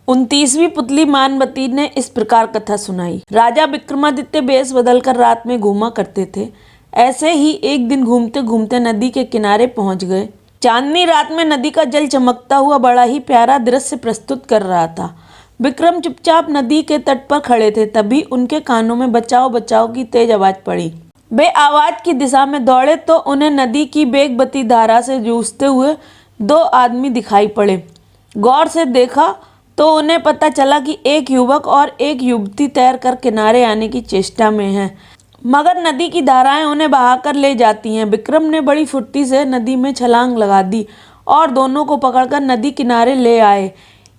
29वीं पुतली मानवती ने इस प्रकार कथा सुनाई। राजा विक्रमादित्य बेस बदलकर रात में घूमा करते थे। ऐसे ही एक दिन घूमते घूमते नदी के किनारे पहुंच गए। चांदनी रात में नदी का जल चमकता हुआ बड़ा ही प्यारा दृश्य प्रस्तुत कर रहा था। विक्रम चुपचाप नदी के तट पर खड़े थे। तभी उनके कानों में बचाओ बचाओ की तेज आवाज पड़ी। वे आवाज की दिशा में दौड़े तो उन्हें नदी की बेगबती धारा से जूझते हुए 2 आदमी दिखाई पड़े। गौर से देखा तो उन्हें पता चला कि एक युवक और एक युवती तैरकर किनारे आने की चेष्टा में हैं, मगर नदी की धाराएं उन्हें बहाकर ले जाती हैं। विक्रम ने बड़ी फुर्ती से नदी में छलांग लगा दी और दोनों को पकड़कर नदी किनारे ले आए।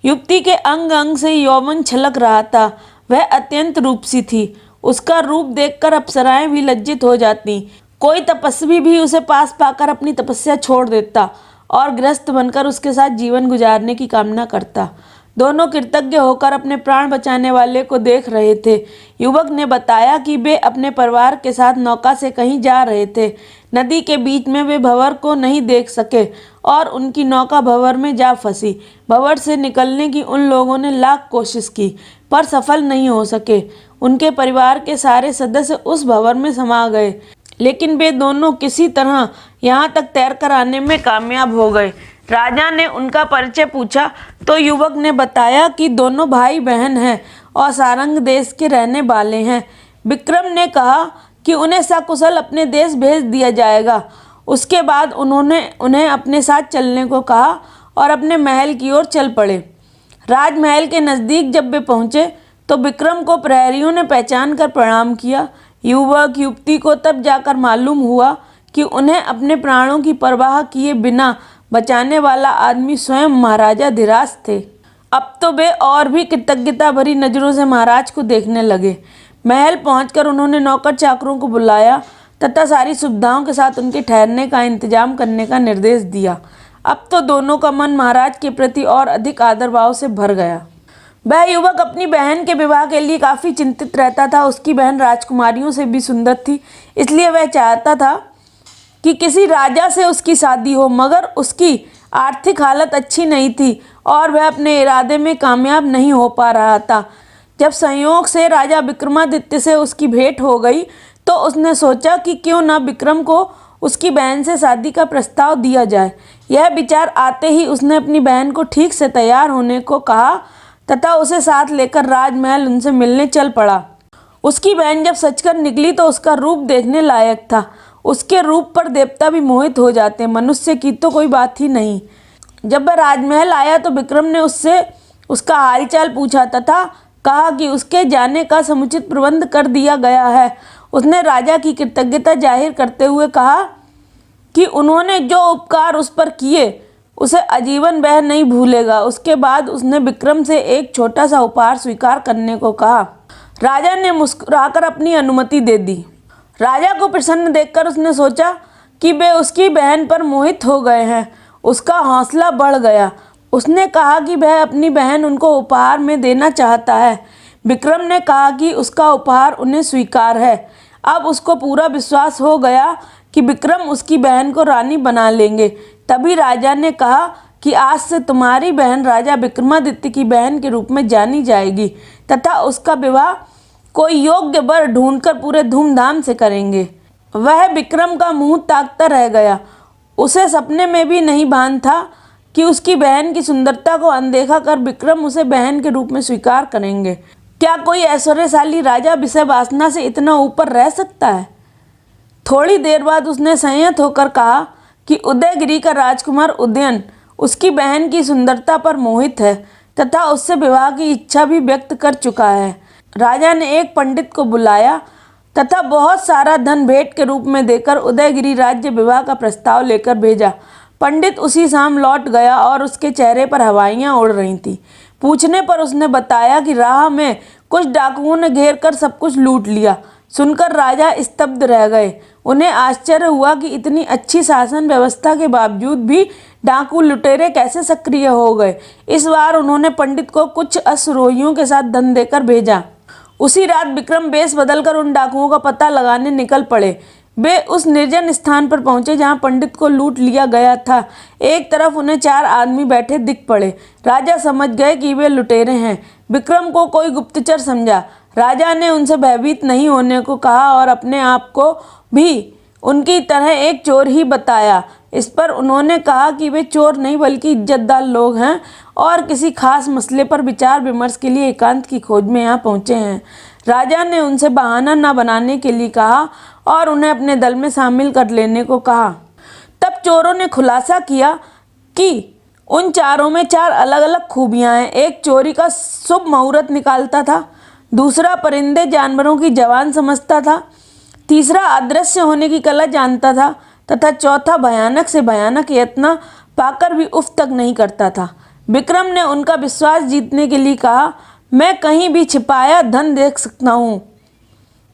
युवती के अंग अंग से यौवन छलक रहा था। वह अत्यंत रूपसी थी। उसका रूप देखकर अप्सराएं भी लज्जित हो जाती। कोई तपस्वी भी उसे पास पाकर अपनी तपस्या छोड़ देता और गृहस्थ बनकर उसके साथ जीवन गुजारने की कामना करता। दोनों कृतज्ञ होकर अपने प्राण बचाने वाले को देख रहे थे। युवक ने बताया कि वे अपने परिवार के साथ नौका से कहीं जा रहे थे। नदी के बीच में वे भंवर को नहीं देख सके और उनकी नौका भंवर में जा फंसी। भंवर से निकलने की उन लोगों ने लाख कोशिश की पर सफल नहीं हो सके। उनके परिवार के सारे सदस्य उस भंवर में समा गए, लेकिन वे दोनों किसी तरह यहाँ तक तैरकर आने में कामयाब हो गए। राजा ने उनका परिचय पूछा तो युवक ने बताया कि दोनों भाई बहन हैं और सारंग देश के रहने वाले हैं। विक्रम ने कहा कि उन्हें सकुशल अपने देश भेज दिया जाएगा। उसके बाद उन्होंने उन्हें अपने साथ चलने को कहा और अपने महल की ओर चल पड़े। राजमहल के नज़दीक जब वे पहुँचे तो विक्रम को प्रहरियों ने पहचान कर प्रणाम किया। युवक युवती को तब जाकर मालूम हुआ कि उन्हें अपने प्राणों की परवाह किए बिना बचाने वाला आदमी स्वयं महाराजा धीराज थे। अब तो वे और भी कृतज्ञता भरी नज़रों से महाराज को देखने लगे। महल पहुंचकर उन्होंने नौकर चाकरों को बुलाया तथा सारी सुविधाओं के साथ उनके ठहरने का इंतजाम करने का निर्देश दिया। अब तो दोनों का मन महाराज के प्रति और अधिक आदर भाव से भर गया। वह युवक अपनी बहन के विवाह के लिए काफ़ी चिंतित रहता था। उसकी बहन राजकुमारियों से भी सुंदर थी, इसलिए वह चाहता था कि किसी राजा से उसकी शादी हो, मगर उसकी आर्थिक हालत अच्छी नहीं थी और वह अपने इरादे में कामयाब नहीं हो पा रहा था। जब संयोग से राजा विक्रमादित्य से उसकी भेंट हो गई तो उसने सोचा कि क्यों ना विक्रम को उसकी बहन से शादी का प्रस्ताव दिया जाए। यह विचार आते ही उसने अपनी बहन को ठीक से तैयार होने को कहा तथा उसे साथ लेकर राजमहल उनसे मिलने चल पड़ा। उसकी बहन जब सचकर निकली तो उसका रूप देखने लायक था। उसके रूप पर देवता भी मोहित हो जाते, मनुष्य की तो कोई बात ही नहीं। जब वह राजमहल आया तो विक्रम ने उससे उसका हालचाल पूछा तथा कहा कि उसके जाने का समुचित प्रबंध कर दिया गया है। उसने राजा की कृतज्ञता जाहिर करते हुए कहा कि उन्होंने जो उपकार उस पर किए उसे आजीवन वह नहीं भूलेगा। उसके बाद उसने विक्रम से एक छोटा सा उपहार स्वीकार करने को कहा। राजा ने मुस्कुराकर अपनी अनुमति दे दी। राजा को प्रसन्न देखकर उसने सोचा कि वे उसकी बहन पर मोहित हो गए हैं। उसका हौसला बढ़ गया। उसने कहा कि वह अपनी बहन उनको उपहार में देना चाहता है। विक्रम ने कहा कि उसका उपहार उन्हें स्वीकार है। अब उसको पूरा विश्वास हो गया कि विक्रम उसकी बहन को रानी बना लेंगे। तभी राजा ने कहा कि आज से तुम्हारी बहन राजा विक्रमादित्य की बहन के रूप में जानी जाएगी तथा उसका विवाह कोई योग्य वर ढूंढकर पूरे धूमधाम से करेंगे। वह विक्रम का मुंह ताकता रह गया। उसे सपने में भी नहीं भान था कि उसकी बहन की सुंदरता को अनदेखा कर विक्रम उसे बहन के रूप में स्वीकार करेंगे। क्या कोई ऐश्वर्यशाली राजा विषय वासना से इतना ऊपर रह सकता है? थोड़ी देर बाद उसने संयत होकर कहा कि उदयगिरी का राजकुमार उदयन उसकी बहन की सुंदरता पर मोहित है तथा उससे विवाह की इच्छा भी व्यक्त कर चुका है। राजा ने एक पंडित को बुलाया तथा बहुत सारा धन भेंट के रूप में देकर उदयगिरी राज्य विवाह का प्रस्ताव लेकर भेजा। पंडित उसी शाम लौट गया और उसके चेहरे पर हवाइयाँ उड़ रही थीं। पूछने पर उसने बताया कि राह में कुछ डाकुओं ने घेर कर सब कुछ लूट लिया। सुनकर राजा स्तब्ध रह गए। उन्हें आश्चर्य हुआ कि इतनी अच्छी शासन व्यवस्था के बावजूद भी डाकू लुटेरे कैसे सक्रिय हो गए। इस बार उन्होंने पंडित को कुछ अश्वरोहियों के साथ धन देकर भेजा। उसी रात विक्रम वेश बदलकर उन डाकुओं का पता लगाने निकल पड़े। वे उस निर्जन स्थान पर पहुंचे जहां पंडित को लूट लिया गया था। एक तरफ उन्हें 4 आदमी बैठे दिख पड़े। राजा समझ गए कि वे लुटेरे हैं। विक्रम को कोई गुप्तचर समझा। राजा ने उनसे भयभीत नहीं होने को कहा और अपने आप को भी उनकी तरह एक चोर ही बताया। इस पर उन्होंने कहा कि वे चोर नहीं बल्कि इज्जतदार लोग हैं और किसी खास मसले पर विचार विमर्श के लिए एकांत की खोज में यहाँ पहुँचे हैं। राजा ने उनसे बहाना न बनाने के लिए कहा और उन्हें अपने दल में शामिल कर लेने को कहा। तब चोरों ने खुलासा किया कि उन चारों में 4 अलग अलग खूबियां हैं। एक चोरी का शुभ मुहूर्त निकालता था, दूसरा परिंदे जानवरों की जबान समझता था, तीसरा अदृश्य होने की कला जानता था तथा चौथा भयानक से भयानक यत्न पाकर भी उफ तक नहीं करता था। विक्रम ने उनका विश्वास जीतने के लिए कहा, मैं कहीं भी छिपाया धन देख सकता हूँ।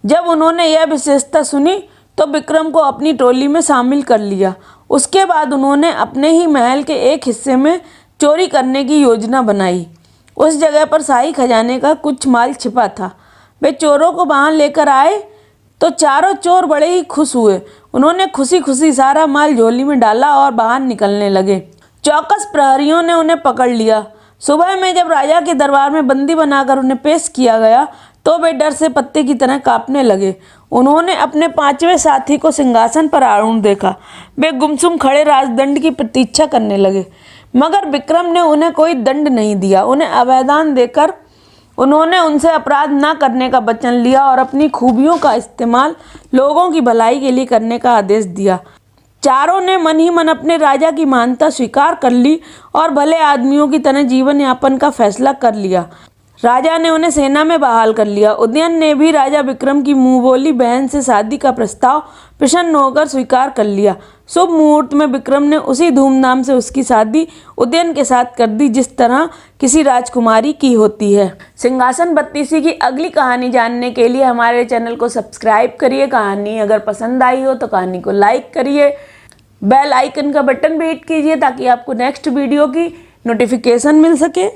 जब उन्होंने यह विशेषता सुनी तो विक्रम को अपनी टोली में शामिल कर लिया। उसके बाद उन्होंने अपने ही महल के एक हिस्से में चोरी करने की योजना बनाई। उस जगह पर शाही खजाने का कुछ माल छिपा था। वे चोरों को वहां लेकर आए तो चारों चोर बड़े ही खुश हुए। उन्होंने खुशी खुशी सारा माल झोली में डाला और बाहर निकलने लगे। चौकस प्रहरियों ने उन्हें पकड़ लिया। सुबह में जब राजा के दरबार में बंदी बनाकर उन्हें पेश किया गया तो वे डर से पत्ते की तरह कांपने लगे। उन्होंने अपने 5वें साथी को सिंहासन पर आरूढ़ देखा। वे गुमसुम खड़े राजदंड की प्रतीक्षा करने लगे, मगर विक्रम ने उन्हें कोई दंड नहीं दिया। उन्हें अभयदान देकर उन्होंने उनसे अपराध न करने का वचन लिया और अपनी खूबियों का इस्तेमाल लोगों की भलाई के लिए करने का आदेश दिया। चारों ने मन ही मन अपने राजा की मान्यता स्वीकार कर ली और भले आदमियों की तरह जीवन यापन का फैसला कर लिया। राजा ने उन्हें सेना में बहाल कर लिया। उदयन ने भी राजा विक्रम की मुंहबोली बहन से शादी का प्रस्ताव प्रसन्न होकर स्वीकार कर लिया। शुभ मुहूर्त में विक्रम ने उसी धूमधाम से उसकी शादी उदयन के साथ कर दी जिस तरह किसी राजकुमारी की होती है। सिंहासन बत्तीसी की अगली कहानी जानने के लिए हमारे चैनल को सब्सक्राइब करिए। कहानी अगर पसंद आई हो तो कहानी को लाइक करिए, बेल आइकन का बटन भी हिट कीजिए ताकि आपको नेक्स्ट वीडियो की नोटिफिकेशन मिल सके।